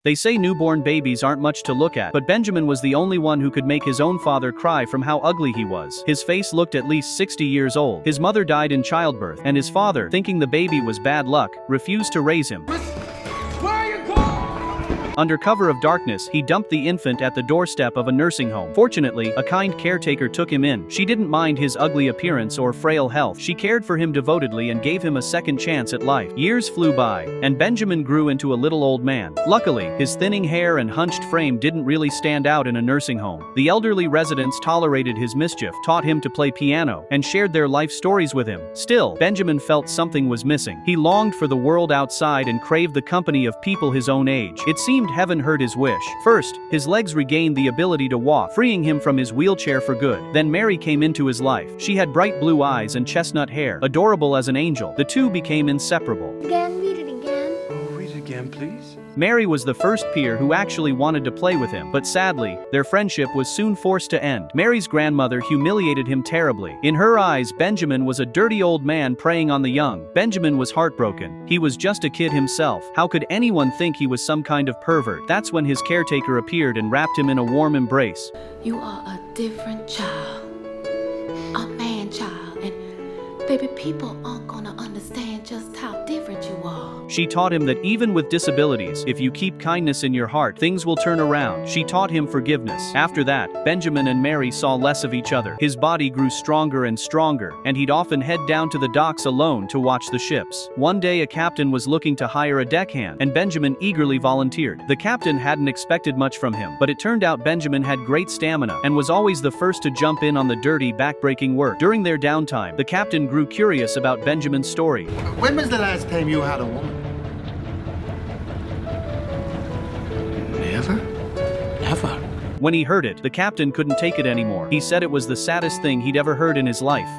They say newborn babies aren't much to look at, but Benjamin was the only one who could make his own father cry from how ugly he was. His face looked at least 60 years old. His mother died in childbirth, and his father, thinking the baby was bad luck, refused to raise him. Under cover of darkness, he dumped the infant at the doorstep of a nursing home. Fortunately, a kind caretaker took him in. She didn't mind his ugly appearance or frail health. She cared for him devotedly and gave him a second chance at life. Years flew by, and Benjamin grew into a little old man. Luckily, his thinning hair and hunched frame didn't really stand out in a nursing home. The elderly residents tolerated his mischief, taught him to play piano, and shared their life stories with him. Still, Benjamin felt something was missing. He longed for the world outside and craved the company of people his own age. It seemed heaven heard his wish. First, his legs regained the ability to walk, freeing him from his wheelchair for good. Then Mary came into his life. She had bright blue eyes and chestnut hair, adorable as an angel. The two became inseparable. Again, read it again. Oh, read it again, please. Mary was the first peer who actually wanted to play with him, but sadly, their friendship was soon forced to end. Mary's grandmother humiliated him terribly. In her eyes, Benjamin was a dirty old man preying on the young. Benjamin was heartbroken. He was just a kid himself. How could anyone think he was some kind of pervert? That's when his caretaker appeared and wrapped him in a warm embrace. You are a different child, a man child, and baby, people aren't gonna understand just how different you are. She taught him that even with disabilities, if you keep kindness in your heart, things will turn around. She taught him forgiveness. After that, Benjamin and Mary saw less of each other. His body grew stronger and stronger, and he'd often head down to the docks alone to watch the ships. One day a captain was looking to hire a deckhand, and Benjamin eagerly volunteered. The captain hadn't expected much from him, but it turned out Benjamin had great stamina, and was always the first to jump in on the dirty, backbreaking work. During their downtime, the captain grew curious about Benjamin's story. When was the last time you had a woman? Never? Never. When he heard it, the captain couldn't take it anymore. He said it was the saddest thing he'd ever heard in his life.